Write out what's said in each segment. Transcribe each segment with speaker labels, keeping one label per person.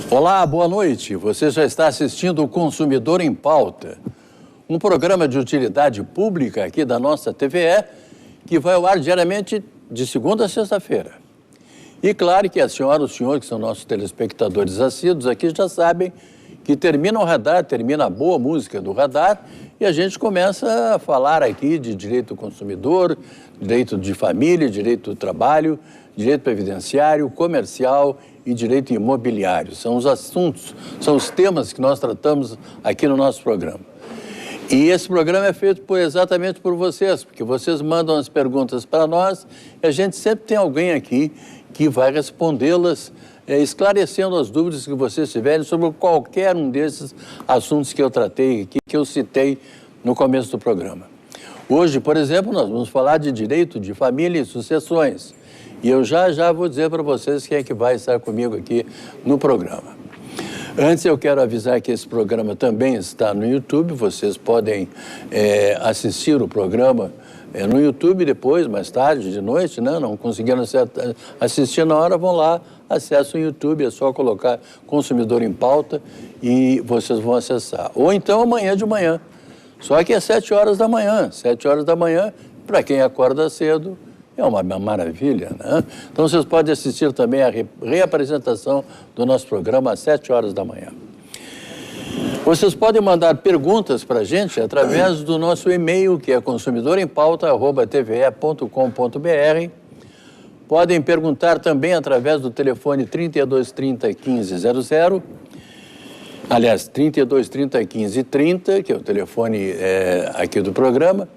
Speaker 1: Olá, boa noite. Você já está assistindo o Consumidor em Pauta, um programa de utilidade pública aqui da nossa TVE, que vai ao ar diariamente de segunda a sexta-feira. E claro que a senhora, o senhor, que são nossos telespectadores assíduos aqui, já sabem que termina o radar, termina a boa música do radar, e a gente começa a falar aqui de direito do consumidor, direito de família, direito do trabalho, direito previdenciário, comercial e direito imobiliário. São os assuntos, são os temas que nós tratamos aqui no nosso programa. E esse programa é feito exatamente por vocês, porque vocês mandam as perguntas para nós e a gente sempre tem alguém aqui que vai respondê-las, esclarecendo as dúvidas que vocês tiverem sobre qualquer um desses assuntos que eu tratei aqui, que eu citei no começo do programa. Hoje, por exemplo, nós vamos falar de direito de família e sucessões. E eu já vou dizer para vocês quem é que vai estar comigo aqui no programa. Antes, eu quero avisar que esse programa também está no YouTube. Vocês podem assistir o programa no YouTube depois, mais tarde, de noite, né? Não conseguiram assistir na hora, vão lá, acessam o YouTube, é só colocar Consumidor em Pauta e vocês vão acessar. Ou então amanhã de manhã, só que é 7 horas da manhã. 7 horas da manhã, para quem acorda cedo, é uma maravilha, né? Então vocês podem assistir também a reapresentação do nosso programa às 7 horas da manhã. Vocês podem mandar perguntas para a gente através do nosso e-mail, que é consumidorempauta@tve.com.br. Podem perguntar também através do telefone 3230 1500. Aliás, 3230 1530, que é o telefone aqui do programa.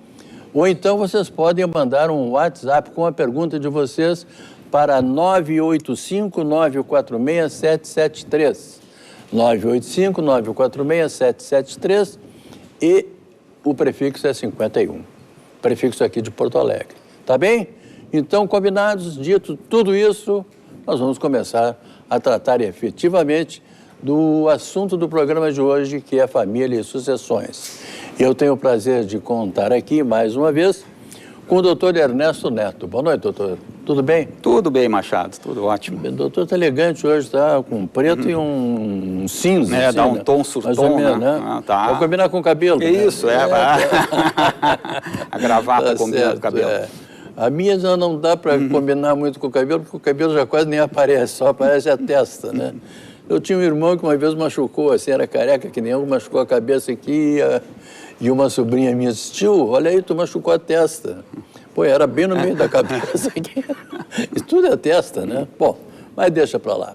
Speaker 1: Ou então vocês podem mandar um WhatsApp com a pergunta de vocês para 985-946-773. 985-946-773 e o prefixo é 51. Prefixo aqui de Porto Alegre. Tá bem? Então, combinados, dito tudo isso, nós vamos começar a tratar efetivamente do assunto do programa de hoje, que é família e sucessões. Eu tenho o prazer de contar aqui, mais uma vez, com o doutor Ernesto Neto. Boa noite, doutor. Tudo bem?
Speaker 2: Tudo bem, Machado. Tudo ótimo.
Speaker 1: O doutor está elegante hoje, está com um preto e um cinza.
Speaker 2: É,
Speaker 1: assim,
Speaker 2: dá um
Speaker 1: né?
Speaker 2: tom surtom,
Speaker 1: né?
Speaker 2: Ah, tá.
Speaker 1: Vai combinar com o cabelo.
Speaker 2: Isso,
Speaker 1: né?
Speaker 2: A gravata
Speaker 1: Tá
Speaker 2: combina com o cabelo.
Speaker 1: A minha já não dá para combinar muito com o cabelo, porque o cabelo já quase nem aparece, só aparece a testa, né? Eu tinha um irmão que uma vez machucou, assim, era careca que nem eu, machucou a cabeça aqui e uma sobrinha minha disse, tio, olha aí, tu machucou a testa. Pô, era bem no meio da cabeça aqui. Isso tudo é testa, né? Bom, mas deixa para lá.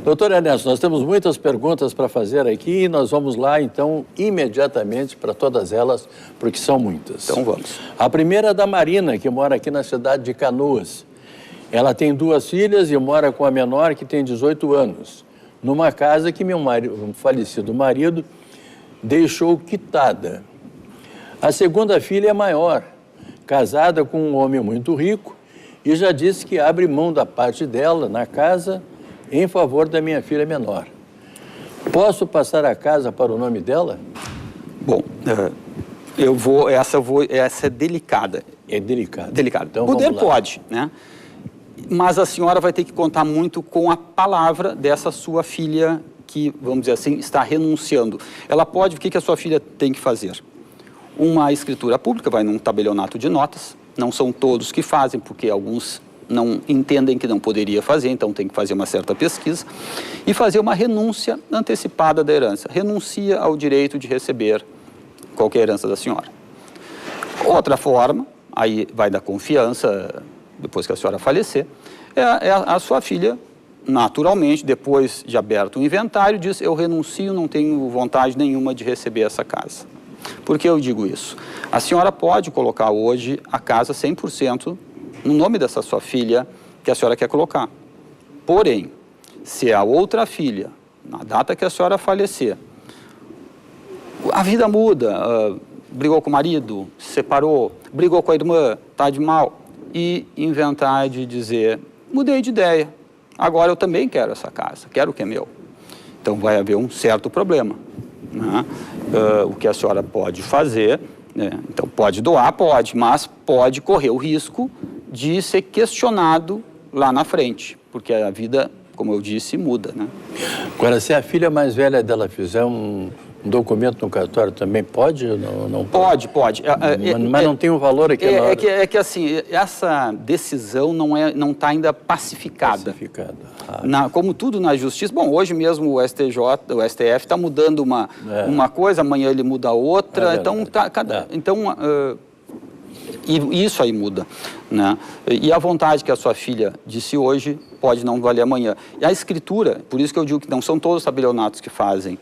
Speaker 1: Doutor Ernesto, nós temos muitas perguntas para fazer aqui e nós vamos lá, então, imediatamente para todas elas, porque são muitas.
Speaker 2: Então vamos.
Speaker 1: A primeira é da Marina, que mora aqui na cidade de Canoas. Ela tem 2 filhas e mora com a menor, que tem 18 anos, numa casa que meu falecido marido deixou quitada. A segunda filha é maior, casada com um homem muito rico e já disse que abre mão da parte dela na casa em favor da minha filha menor. Posso passar a casa para o nome dela?
Speaker 2: Bom, essa é delicada.
Speaker 1: É delicado.
Speaker 2: Delicado.
Speaker 1: Então,
Speaker 2: Poder
Speaker 1: vamos lá.
Speaker 2: pode, né? Mas a senhora vai ter que contar muito com a palavra dessa sua filha que, vamos dizer assim, está renunciando. Ela pode, o que a sua filha tem que fazer? Uma escritura pública, vai num tabelionato de notas, não são todos que fazem, porque alguns não entendem que não poderia fazer, então tem que fazer uma certa pesquisa, e fazer uma renúncia antecipada da herança. Renuncia ao direito de receber qualquer herança da senhora. Outra forma, aí vai da confiança, depois que a senhora falecer, é a sua filha, naturalmente, depois de aberto o inventário, diz, eu renuncio, não tenho vontade nenhuma de receber essa casa. Por que eu digo isso? A senhora pode colocar hoje a casa 100% no nome dessa sua filha que a senhora quer colocar. Porém, se a outra filha, na data que a senhora falecer, a vida muda, brigou com o marido, se separou, brigou com a irmã, está de mal, e inventar de dizer, mudei de ideia, agora eu também quero essa casa, quero o que é meu. Então vai haver um certo problema. né? O que a senhora pode fazer, né? Então, pode doar, pode, mas pode correr o risco de ser questionado lá na frente, porque a vida, como eu disse, muda, né?
Speaker 1: Agora, se a filha mais velha dela fizer um documento no cartório, também pode ou não pode?
Speaker 2: Pode.
Speaker 1: Mas não tem um valor aqui na hora.
Speaker 2: É que assim, essa decisão não está ainda pacificada. Como tudo na justiça, bom, hoje mesmo o STF está mudando uma coisa, amanhã ele muda outra, e isso aí muda, né? E a vontade que a sua filha disse hoje pode não valer amanhã. E a escritura, por isso que eu digo que não são todos os tabelionatos que fazem.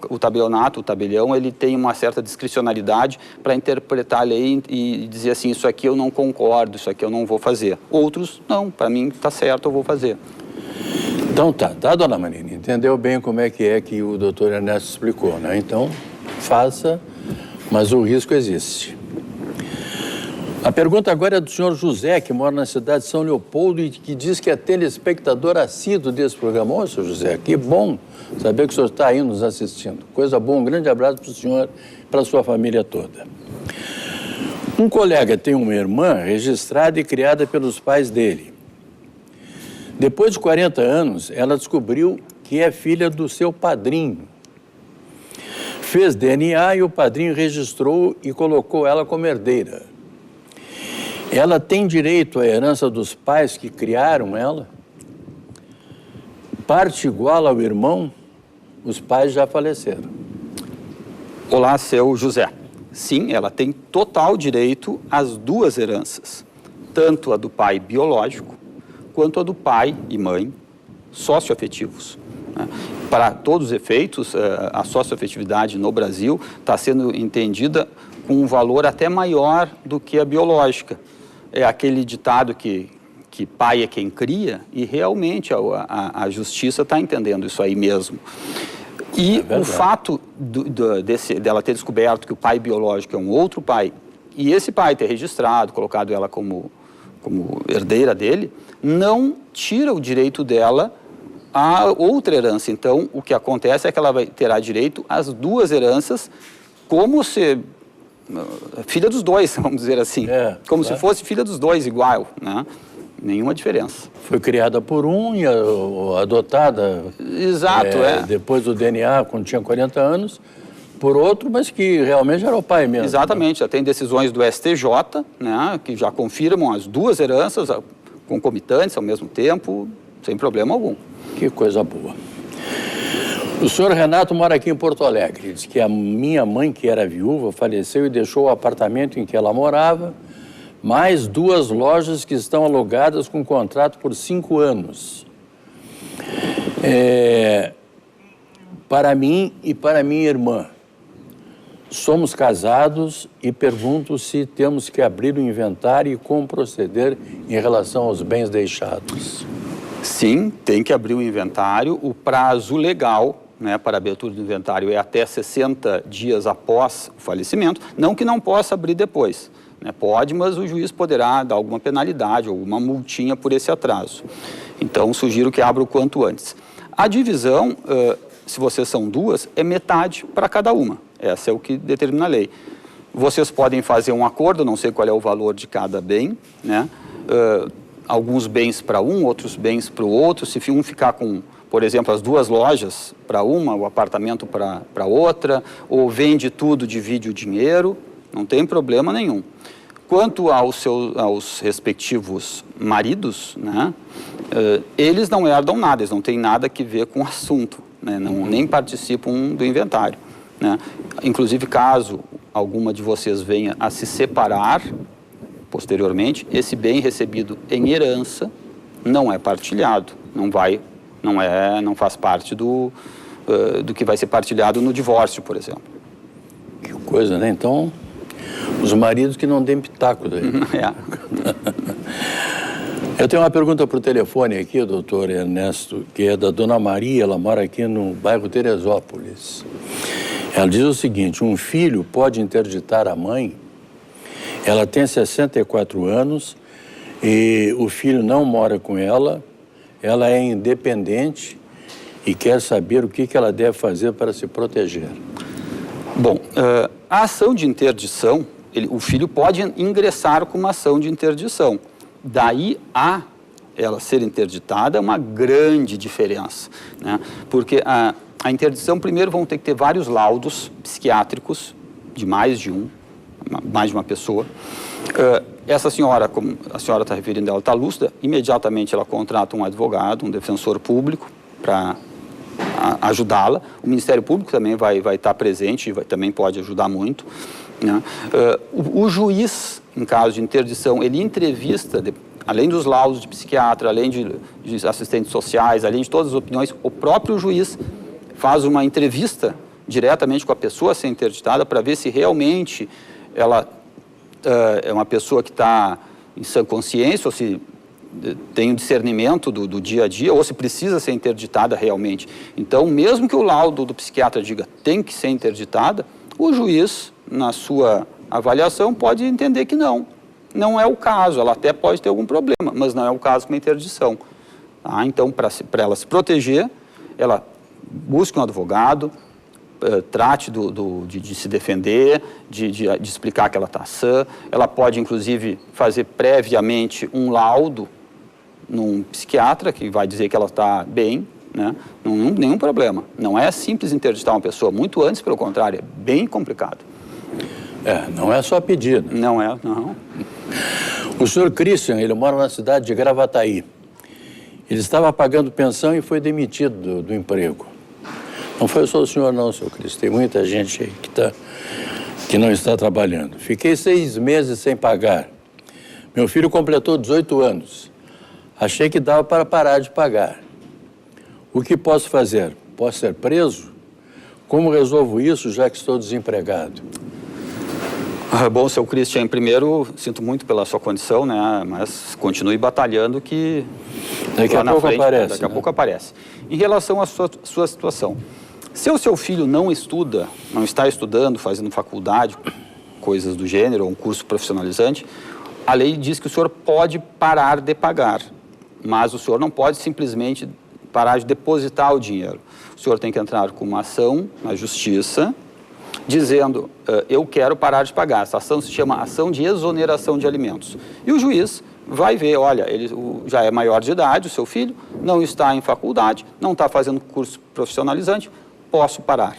Speaker 2: O tabelionato, o tabelião, ele tem uma certa discricionalidade para interpretar a lei e dizer assim, isso aqui eu não concordo, isso aqui eu não vou fazer. Outros, não, para mim está certo, eu vou fazer.
Speaker 1: Então tá, dona Marina? Entendeu bem como é que o doutor Ernesto explicou, né? Então, faça, mas o risco existe. A pergunta agora é do senhor José, que mora na cidade de São Leopoldo e que diz que é telespectador assíduo desse programa. Ô, senhor José, que bom saber que o senhor está aí nos assistindo. Coisa boa, um grande abraço para o senhor e para a sua família toda. Um colega tem uma irmã registrada e criada pelos pais dele. Depois de 40 anos, ela descobriu que é filha do seu padrinho. Fez DNA e o padrinho registrou e colocou ela como herdeira. Ela tem direito à herança dos pais que criaram ela? Parte igual ao irmão? Os pais já faleceram.
Speaker 2: Olá, seu José. Sim, ela tem total direito às duas heranças, tanto a do pai biológico, quanto a do pai e mãe socioafetivos. Para todos os efeitos, a socioafetividade no Brasil está sendo entendida com um valor até maior do que a biológica. É aquele ditado que pai é quem cria, e realmente a justiça está entendendo isso aí mesmo. E o fato dela ter descoberto que o pai biológico é um outro pai, e esse pai ter registrado, colocado ela como herdeira dele, não tira o direito dela a outra herança. Então, o que acontece é que ela terá direito às duas heranças, como se filha dos dois, vamos dizer assim. Como se fosse filha dos dois, igual, né? Nenhuma diferença.
Speaker 1: Foi criada por um e adotada...
Speaker 2: Exato,
Speaker 1: depois do DNA, quando tinha 40 anos, por outro, mas que realmente era o pai mesmo.
Speaker 2: Exatamente, já tem decisões do STJ, né, que já confirmam as duas heranças concomitantes ao mesmo tempo, sem problema algum.
Speaker 1: Que coisa boa. O senhor Renato mora aqui em Porto Alegre. Diz que a minha mãe, que era viúva, faleceu e deixou o apartamento em que ela morava, mais 2 lojas que estão alugadas com contrato por 5 anos. Para mim e para minha irmã. Somos casados e pergunto se temos que abrir o inventário e como proceder em relação aos bens deixados.
Speaker 2: Sim, tem que abrir o inventário. O prazo legal, né, para a abertura do inventário é até 60 dias após o falecimento. Não que não possa abrir depois, né? Pode, mas o juiz poderá dar alguma penalidade, alguma multinha por esse atraso. Então, sugiro que abra o quanto antes. A divisão, se vocês são 2, é metade para cada uma. Essa é o que determina a lei. Vocês podem fazer um acordo, não sei qual é o valor de cada bem, né? Alguns bens para um, outros bens para o outro. Se um ficar com, por exemplo, as 2 lojas para uma, o apartamento para outra, ou vende tudo, divide o dinheiro, não tem problema nenhum. Quanto aos respectivos maridos, né, eles não herdam nada, eles não têm nada que ver com o assunto, né, nem participam do inventário, né. Inclusive, caso alguma de vocês venha a se separar posteriormente, esse bem recebido em herança não é partilhado, não faz parte do que vai ser partilhado no divórcio, por exemplo.
Speaker 1: Que coisa, né? Então, os maridos que não deem pitaco daí. Eu tenho uma pergunta por telefone aqui, doutor Ernesto, que é da dona Maria, ela mora aqui no bairro Teresópolis. Ela diz o seguinte: um filho pode interditar a mãe? Ela tem 64 anos e o filho não mora com ela, ela é independente e quer saber o que ela deve fazer para se proteger.
Speaker 2: Bom, a ação de interdição, o filho pode ingressar com uma ação de interdição. Daí a ela ser interditada é uma grande diferença, né? Porque a interdição, primeiro, vão ter que ter vários laudos psiquiátricos, de mais de uma pessoa. Essa senhora, como a senhora está referindo, ela está lúcida, imediatamente ela contrata um advogado, um defensor público, para ajudá-la. O Ministério Público também vai estar presente, também pode ajudar muito, né? O juiz, em caso de interdição, ele entrevista, além dos laudos de psiquiatra, além de assistentes sociais, além de todas as opiniões, o próprio juiz faz uma entrevista diretamente com a pessoa a ser interditada para ver se realmente ela é uma pessoa que está em sã consciência, ou se tem um discernimento do dia a dia, ou se precisa ser interditada realmente. Então, mesmo que o laudo do psiquiatra diga tem que ser interditada, o juiz, na sua avaliação, pode entender que não é o caso. Ela até pode ter algum problema, mas não é o caso com a interdição. Tá? Então, para ela se proteger, ela busque um advogado, trate de se defender, de explicar que ela está sã. Ela pode, inclusive, fazer previamente um laudo num psiquiatra que vai dizer que ela está bem, né? Nenhum problema. Não é simples interditar uma pessoa, muito antes, pelo contrário, é bem complicado.
Speaker 1: Não é só pedir, né?
Speaker 2: Não é, não.
Speaker 1: O senhor Christian, ele mora na cidade de Gravataí. Ele estava pagando pensão e foi demitido do emprego. Não foi só o senhor não, senhor Christian. Tem muita gente aí que não está trabalhando. Fiquei 6 meses sem pagar. Meu filho completou 18 anos. Achei que dava para parar de pagar. O que posso fazer? Posso ser preso? Como resolvo isso, já que estou desempregado?
Speaker 2: Bom, seu Christian, primeiro, sinto muito pela sua condição, né? Mas continue batalhando que
Speaker 1: daqui a pouco aparece.
Speaker 2: Daqui a pouco aparece. Em relação à sua situação, se o seu filho não estuda, não está estudando, fazendo faculdade, coisas do gênero, ou um curso profissionalizante, a lei diz que o senhor pode parar de pagar, mas o senhor não pode simplesmente parar de depositar o dinheiro. O senhor tem que entrar com uma ação na justiça, dizendo, eu quero parar de pagar. Essa ação se chama ação de exoneração de alimentos. E o juiz vai ver, olha, ele já é maior de idade, o seu filho, não está em faculdade, não está fazendo curso profissionalizante, posso parar.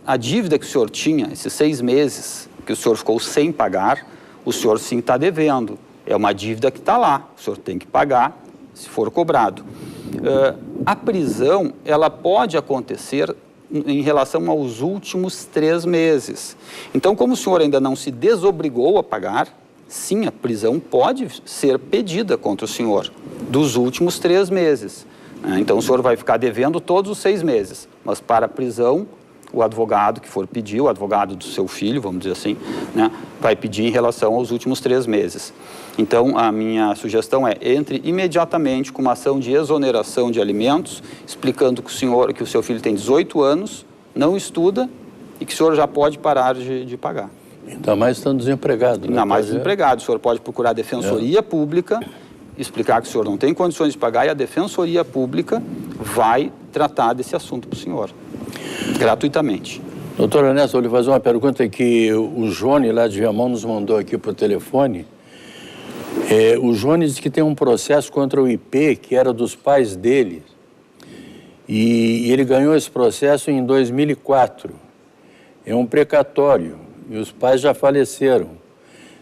Speaker 2: A dívida que o senhor tinha, esses 6 meses que o senhor ficou sem pagar, o senhor sim está devendo. É uma dívida que está lá, o senhor tem que pagar se for cobrado. A prisão, ela pode acontecer em relação aos últimos 3 meses. Então, como o senhor ainda não se desobrigou a pagar, sim, a prisão pode ser pedida contra o senhor dos últimos 3 meses. Então, o senhor vai ficar devendo todos os 6 meses, mas para a prisão, o advogado que for pedir, o advogado do seu filho, vamos dizer assim, né, vai pedir em relação aos últimos 3 meses. Então, a minha sugestão é, entre imediatamente com uma ação de exoneração de alimentos, explicando que o seu filho tem 18 anos, não estuda e que o senhor já pode parar de pagar.
Speaker 1: Ainda mais estando desempregado.
Speaker 2: Ainda mais desempregado. O senhor pode procurar a Defensoria Pública, explicar que o senhor não tem condições de pagar e a Defensoria Pública vai tratar desse assunto para o senhor, gratuitamente.
Speaker 1: Doutor Ernesto, eu vou lhe fazer uma pergunta que o Johnny, lá de Viamão, nos mandou aqui por telefone. O Johnny disse que tem um processo contra o IP, que era dos pais dele, e ele ganhou esse processo em 2004. É um precatório, e os pais já faleceram.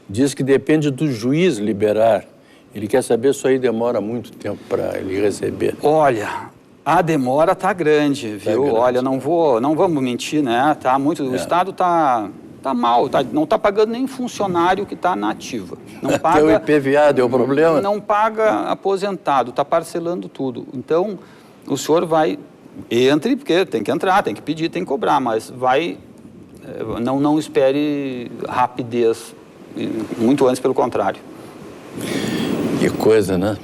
Speaker 1: Diz que depende do juiz liberar. Ele quer saber se isso aí demora muito tempo para ele receber.
Speaker 2: Olha, a demora tá grande, viu?
Speaker 1: Tá grande.
Speaker 2: Olha, não vamos mentir, né? Tá muito, o Estado tá mal, não tá pagando nem funcionário que está na ativa. Não paga.
Speaker 1: O IPVA deu problema?
Speaker 2: Não paga aposentado, tá parcelando tudo. Então, o senhor entre, porque tem que entrar, tem que pedir, tem que cobrar, mas não espere rapidez, muito antes pelo contrário.
Speaker 1: Que coisa, né?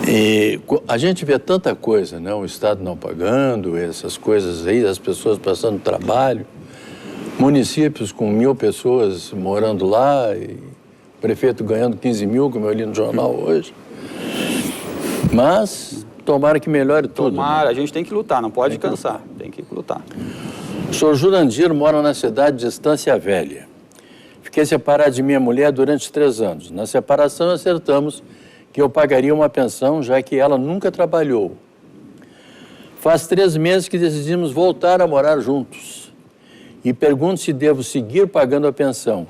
Speaker 1: E a gente vê tanta coisa, né? O Estado não pagando, essas coisas aí, as pessoas passando trabalho, municípios com 1.000 pessoas morando lá, e o prefeito ganhando 15 mil, como eu li no jornal hoje. Mas tomara que melhore tudo.
Speaker 2: Tomara,
Speaker 1: né?
Speaker 2: a gente tem que lutar, não pode cansar, tem que lutar.
Speaker 1: O senhor Jurandir mora na cidade de Estância Velha. Fiquei separado de minha mulher durante 3 anos. Na separação, acertamos que eu pagaria uma pensão, já que ela nunca trabalhou. Faz 3 meses que decidimos voltar a morar juntos. E pergunto se devo seguir pagando a pensão.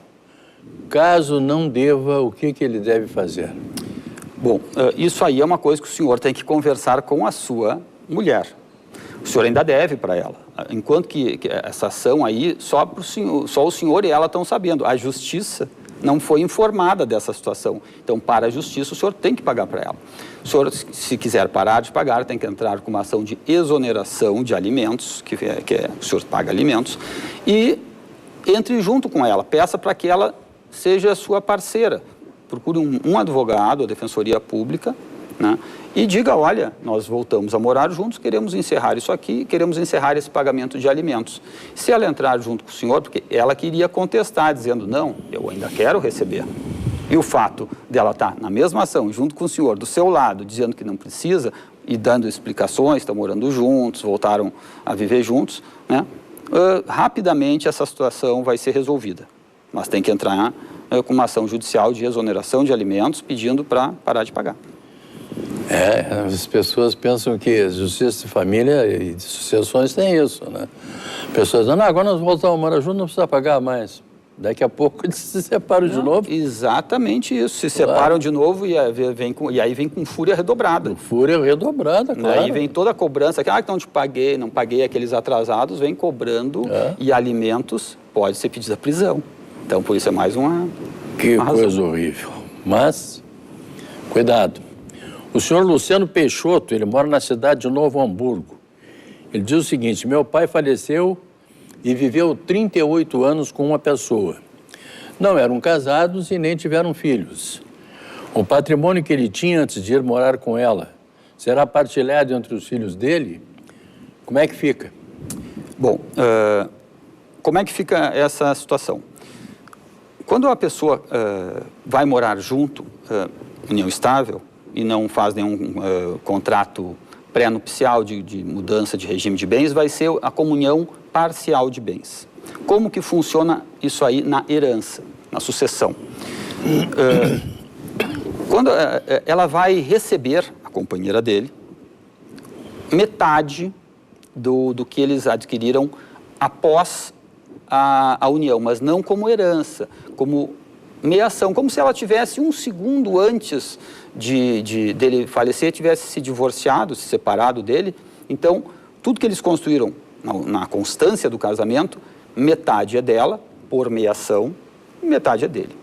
Speaker 1: Caso não deva, o que ele deve fazer?
Speaker 2: Bom, isso aí é uma coisa que o senhor tem que conversar com a sua mulher. O senhor ainda deve para ela. Enquanto que essa ação aí, só o senhor e ela estão sabendo. A justiça não foi informada dessa situação. Então, para a justiça, o senhor tem que pagar para ela. O senhor, se quiser parar de pagar, tem que entrar com uma ação de exoneração de alimentos, o senhor paga alimentos, e entre junto com ela, peça para que ela seja sua parceira. Procure um advogado, a Defensoria Pública, né? E diga, olha, nós voltamos a morar juntos, queremos encerrar isso aqui, queremos encerrar esse pagamento de alimentos. Se ela entrar junto com o senhor, porque ela queria contestar, dizendo, não, eu ainda quero receber. E o fato dela estar na mesma ação, junto com o senhor, do seu lado, dizendo que não precisa, e dando explicações, estão morando juntos, voltaram a viver juntos, né? Rapidamente essa situação vai ser resolvida. Mas tem que entrar com uma ação judicial de exoneração de alimentos, pedindo para parar de pagar.
Speaker 1: As pessoas pensam que justiça de família e de sucessões tem isso, né? Pessoas dizem, agora nós voltamos a morar juntos, não precisa pagar mais. Daqui a pouco eles se separam de novo.
Speaker 2: Exatamente isso, se separam de novo e aí vem com fúria redobrada.
Speaker 1: Fúria redobrada, claro.
Speaker 2: Aí vem toda a cobrança, que não te paguei, não paguei aqueles atrasados, vem cobrando e alimentos, pode ser pedida prisão. Então, por isso é mais uma
Speaker 1: coisa horrível. Mas, cuidado. O senhor Luciano Peixoto, ele mora na cidade de Novo Hamburgo. Ele diz o seguinte, meu pai faleceu e viveu 38 anos com uma pessoa. Não eram casados e nem tiveram filhos. O patrimônio que ele tinha antes de ir morar com ela será partilhado entre os filhos dele? Como é que fica?
Speaker 2: Bom, como é que fica essa situação? Quando a pessoa vai morar junto, união estável, e não faz nenhum contrato pré-nupcial de mudança de regime de bens, vai ser a comunhão parcial de bens. Como que funciona isso aí na herança, na sucessão? Quando ela vai receber, a companheira dele, metade do que eles adquiriram após a união, mas não como herança, como meiação, como se ela tivesse 1 segundo antes dele falecer, tivesse se divorciado, se separado dele. Então, tudo que eles construíram na constância do casamento, metade é dela, por meiação, e metade é dele.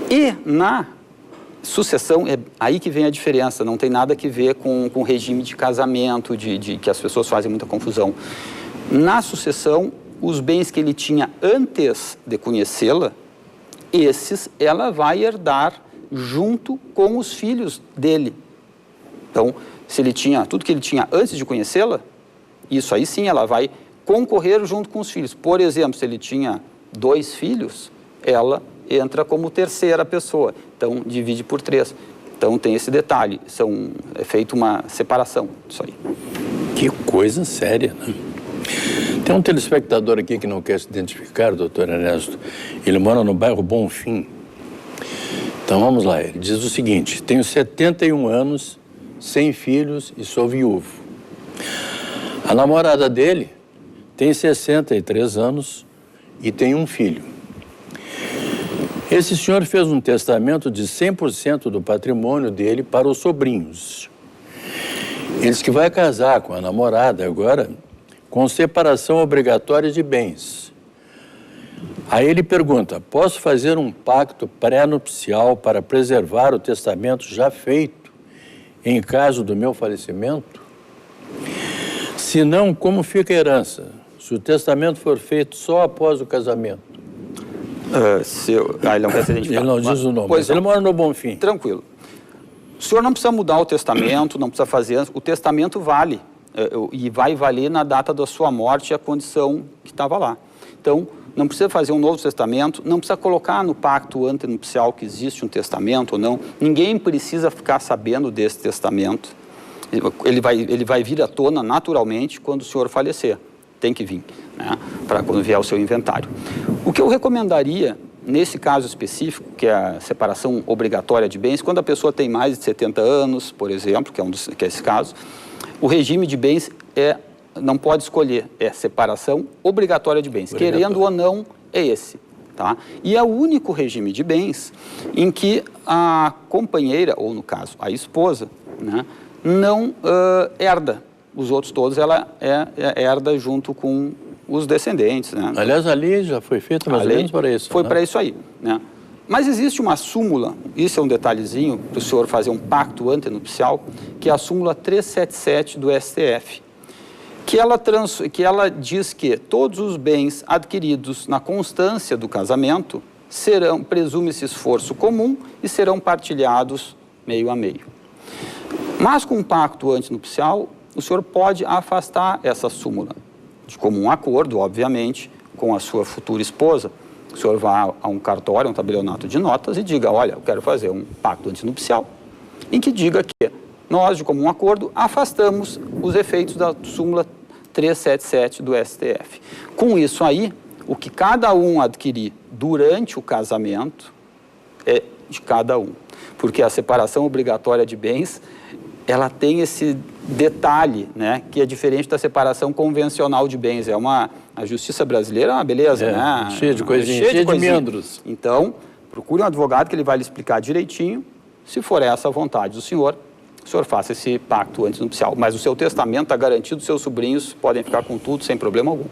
Speaker 2: E na sucessão, é aí que vem a diferença, não tem nada a ver com o regime de casamento, que as pessoas fazem muita confusão. Na sucessão, os bens que ele tinha antes de conhecê-la, esses ela vai herdar junto com os filhos dele. Então, se ele tinha tudo que ele tinha antes de conhecê-la, isso aí sim ela vai concorrer junto com os filhos. Por exemplo, se ele tinha 2 filhos, ela entra como terceira pessoa. Então, divide por 3. Então, tem esse detalhe. É feita uma separação disso aí.
Speaker 1: Que coisa séria, né? Tem um telespectador aqui que não quer se identificar, doutor Ernesto. Ele mora no bairro Bonfim. Então, vamos lá. Ele diz o seguinte, tenho 71 anos, sem filhos e sou viúvo. A namorada dele tem 63 anos e tem um filho. Esse senhor fez um testamento de 100% do patrimônio dele para os sobrinhos. Ele diz que vai casar com a namorada agora com separação obrigatória de bens. Aí ele pergunta, posso fazer um pacto pré-nupcial para preservar o testamento já feito em caso do meu falecimento? Se não, como fica a herança? Se o testamento for feito só após o casamento?
Speaker 2: Ele não quer se identificar.
Speaker 1: Ele não diz o nome, mas ele mora no Bonfim.
Speaker 2: Tranquilo. O senhor não precisa mudar o testamento, não precisa fazer... O testamento vale, e vai valer na data da sua morte a condição que estava lá. Então, não precisa fazer um novo testamento, não precisa colocar no pacto antenupcial que existe um testamento ou não. Ninguém precisa ficar sabendo desse testamento. Ele vai vir à tona naturalmente quando o senhor falecer. Tem que vir, né, para quando vier o seu inventário. O que eu recomendaria, nesse caso específico, que é a separação obrigatória de bens, quando a pessoa tem mais de 70 anos, por exemplo, que é esse caso, o regime de bens não pode escolher, é separação obrigatória de bens. Querendo ou não, é esse. Tá? E é o único regime de bens em que a companheira, ou no caso, a esposa, né, não herda. Os outros todos ela herda junto com os descendentes. Né?
Speaker 1: Aliás, a lei já foi feita mais ou menos para isso.
Speaker 2: Foi, né, para isso aí. Né? Mas existe uma súmula, isso é um detalhezinho para o senhor fazer um pacto antenupcial, que é a súmula 377 do STF, que ela diz que todos os bens adquiridos na constância do casamento presume-se esforço comum e serão partilhados meio a meio. Mas com um pacto antenupcial, o senhor pode afastar essa súmula, de comum acordo, obviamente, com a sua futura esposa. O senhor vai a um cartório, um tabelionato de notas e diga, olha, eu quero fazer um pacto antenupcial, em que diga que nós, de comum acordo, afastamos os efeitos da súmula 377 do STF. Com isso aí, o que cada um adquirir durante o casamento é de cada um. Porque a separação obrigatória de bens, ela tem esse detalhe, né, que é diferente da separação convencional de bens. A justiça brasileira é uma beleza, né?
Speaker 1: Cheia de coisinhas, cheia de meandros.
Speaker 2: Então, procure um advogado que ele vai lhe explicar direitinho. Se for essa a vontade do senhor, o senhor faça esse pacto antenupcial. Mas o seu testamento está garantido, seus sobrinhos podem ficar com tudo sem problema algum.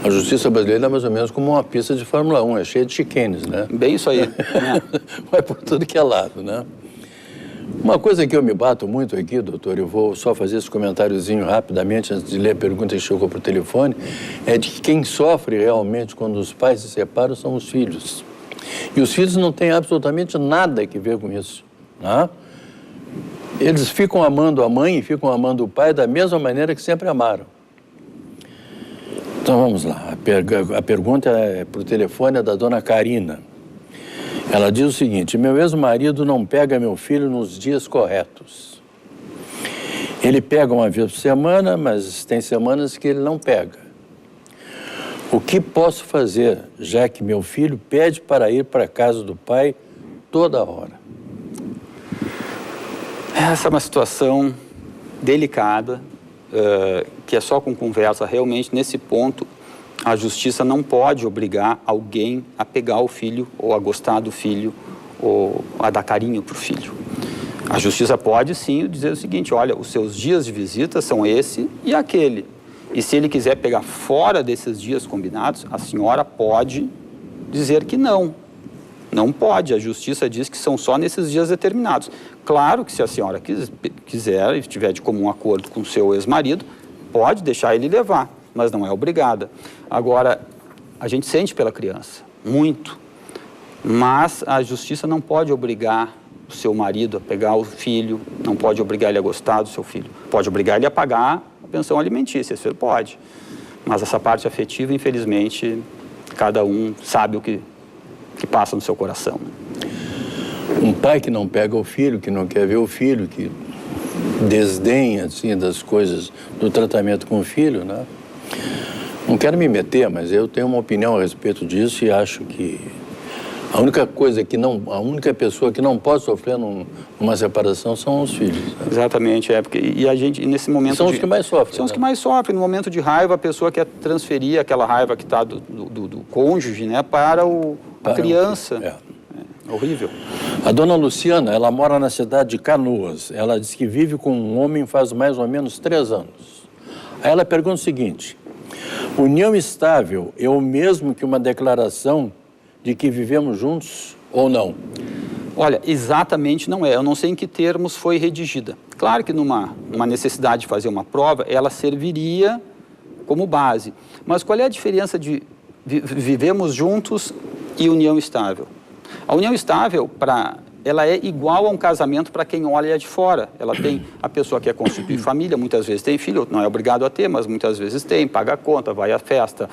Speaker 1: A justiça brasileira é mais ou menos como uma pista de Fórmula 1, é cheia de chicanes, né?
Speaker 2: Bem isso aí. Né?
Speaker 1: Vai por tudo que é lado, né? Uma coisa que eu me bato muito aqui, doutor, eu vou só fazer esse comentáriozinho rapidamente antes de ler a pergunta que chegou por telefone, é de que quem sofre realmente quando os pais se separam são os filhos. E os filhos não têm absolutamente nada a ver com isso, né? Eles ficam amando a mãe e ficam amando o pai da mesma maneira que sempre amaram. Então vamos lá, a pergunta é por telefone, é da dona Karina. Ela diz o seguinte: meu ex-marido não pega meu filho nos dias corretos. Ele pega uma vez por semana, mas tem semanas que ele não pega. O que posso fazer, já que meu filho pede para ir para a casa do pai toda hora?
Speaker 2: Essa é uma situação delicada, que é só com conversa. Realmente, nesse ponto, a justiça não pode obrigar alguém a pegar o filho, ou a gostar do filho, ou a dar carinho para o filho. A justiça pode, sim, dizer o seguinte: olha, os seus dias de visita são esse e aquele. E se ele quiser pegar fora desses dias combinados, a senhora pode dizer que não. Não pode. A justiça diz que são só nesses dias determinados. Claro que se a senhora quiser e estiver de comum acordo com o seu ex-marido, pode deixar ele levar, mas não é obrigada. Agora, a gente sente pela criança, muito, mas a justiça não pode obrigar o seu marido a pegar o filho, não pode obrigar ele a gostar do seu filho. Pode obrigar ele a pagar a pensão alimentícia, isso ele pode. Mas essa parte afetiva, infelizmente, cada um sabe o que passa no seu coração.
Speaker 1: Um pai que não pega o filho, que não quer ver o filho, que desdenha, assim, das coisas do tratamento com o filho, né? Não quero me meter, mas eu tenho uma opinião a respeito disso e acho que a única pessoa que não pode sofrer numa separação são os filhos. Né?
Speaker 2: Exatamente, porque a gente, nesse momento...
Speaker 1: São os que mais sofrem.
Speaker 2: São os que mais sofrem. No momento de raiva, a pessoa quer transferir aquela raiva que está do cônjuge, né, para a criança. É horrível.
Speaker 1: A dona Luciana, ela mora na cidade de Canoas. Ela diz que vive com um homem faz mais ou menos 3 anos. Aí ela pergunta o seguinte: união estável é o mesmo que uma declaração de que vivemos juntos ou não?
Speaker 2: Olha, exatamente não é. Eu não sei em que termos foi redigida. Claro que numa necessidade de fazer uma prova, ela serviria como base. Mas qual é a diferença de vivemos juntos e união estável? A união estável, ela é igual a um casamento para quem olha de fora. Ela tem a pessoa que quer constituir família, muitas vezes tem filho, não é obrigado a ter, mas muitas vezes tem, paga a conta, vai à festa.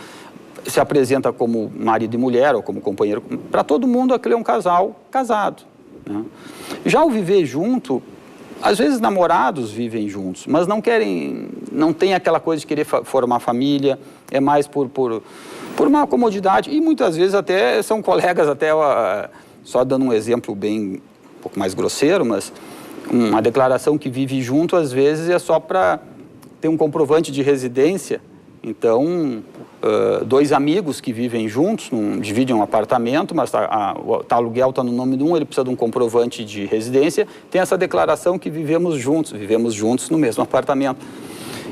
Speaker 2: se apresenta como marido e mulher ou como companheiro. Para todo mundo, aquele é um casal casado, né? Já o viver junto, às vezes namorados vivem juntos, mas não tem aquela coisa de querer formar família, é mais por uma comodidade, e muitas vezes até são colegas, até só dando um exemplo bem um pouco mais grosseiro, mas uma declaração que vive junto, às vezes, é só para ter um comprovante de residência. Então, dois amigos que vivem juntos, dividem um apartamento, mas o aluguel está no nome de um, ele precisa de um comprovante de residência, tem essa declaração que vivemos juntos no mesmo apartamento.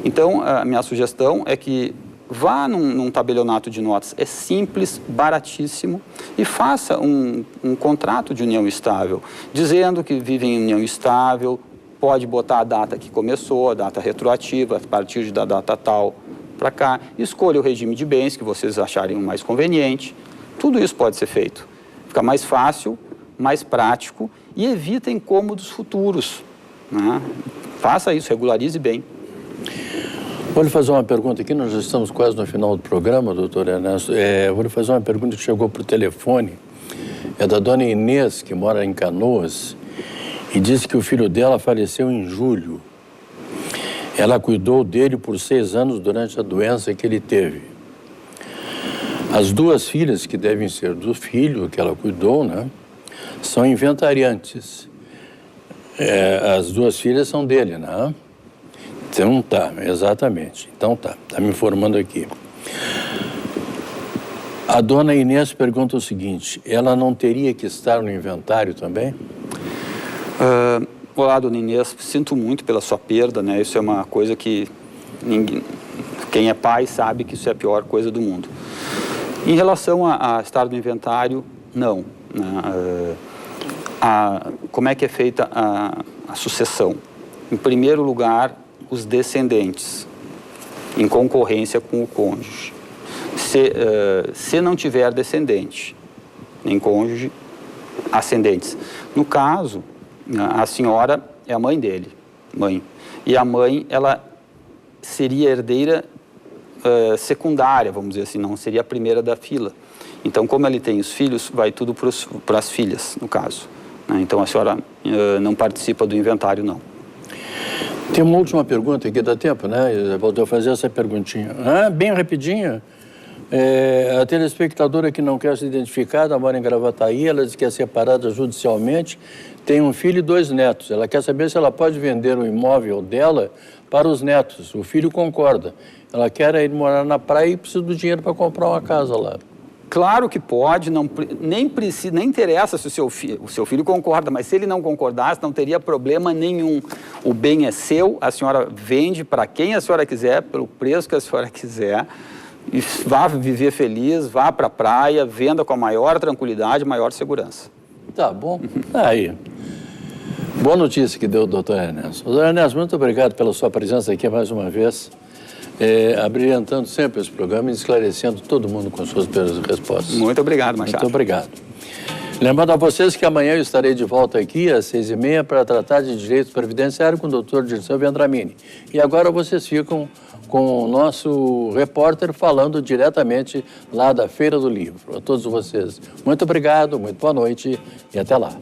Speaker 2: Então, a minha sugestão é que vá num tabelionato de notas, é simples, baratíssimo, e faça um contrato de união estável, dizendo que vive em união estável, pode botar a data que começou, a data retroativa, a partir da data tal para cá, escolha o regime de bens que vocês acharem mais conveniente, tudo isso pode ser feito. Fica mais fácil, mais prático e evita incômodos futuros, né? Faça isso, regularize bem.
Speaker 1: Vou lhe fazer uma pergunta aqui, nós já estamos quase no final do programa, doutor Ernesto. Vou lhe fazer uma pergunta que chegou por telefone. É da dona Inês, que mora em Canoas, e disse que o filho dela faleceu em julho. Ela cuidou dele por 6 anos durante a doença que ele teve. As 2 filhas, que devem ser do filho que ela cuidou, né, são inventariantes. As 2 filhas são dele, né? Então tá, exatamente. Então tá me informando aqui. A dona Inês pergunta o seguinte, ela não teria que estar no inventário também?
Speaker 2: Olá, dona Inês, sinto muito pela sua perda, né? Isso é uma coisa que quem é pai sabe que isso é a pior coisa do mundo. Em relação a estar no inventário, não, né? Como é que é feita a sucessão? Em primeiro lugar, os descendentes, em concorrência com o cônjuge. Se não tiver descendente, nem cônjuge, ascendentes. No caso, a senhora é a mãe dele, e a mãe, ela seria herdeira secundária, vamos dizer assim, não seria a primeira da fila. Então, como ele tem os filhos, vai tudo para as filhas, no caso, né? Então, a senhora não participa do inventário, não.
Speaker 1: Tem uma última pergunta aqui, dá tempo, né? Eu fazer essa perguntinha. Bem rapidinha. A telespectadora que não quer se identificar, ela mora em Gravataí, ela diz que é separada judicialmente, tem um filho e 2 netos. Ela quer saber se ela pode vender o imóvel dela para os netos. O filho concorda. Ela quer ir morar na praia e precisa do dinheiro para comprar uma casa lá.
Speaker 2: Claro que pode, nem interessa se o seu filho concorda, mas se ele não concordasse, não teria problema nenhum. O bem é seu, a senhora vende para quem a senhora quiser, pelo preço que a senhora quiser, e vá viver feliz, vá para a praia, venda com a maior tranquilidade, maior segurança.
Speaker 1: Tá bom. Aí. Boa notícia que deu o doutor Ernesto. Doutor Ernesto, muito obrigado pela sua presença aqui mais uma vez. Abrilhantando sempre esse programa e esclarecendo todo mundo com suas respostas.
Speaker 2: Muito obrigado, Machado.
Speaker 1: Muito obrigado. Lembrando a vocês que amanhã eu estarei de volta aqui às 6h30 para tratar de direito previdenciário com o doutor Dirceu Vendramini. E agora vocês ficam com o nosso repórter falando diretamente lá da Feira do Livro. A todos vocês, muito obrigado, muito boa noite e até lá.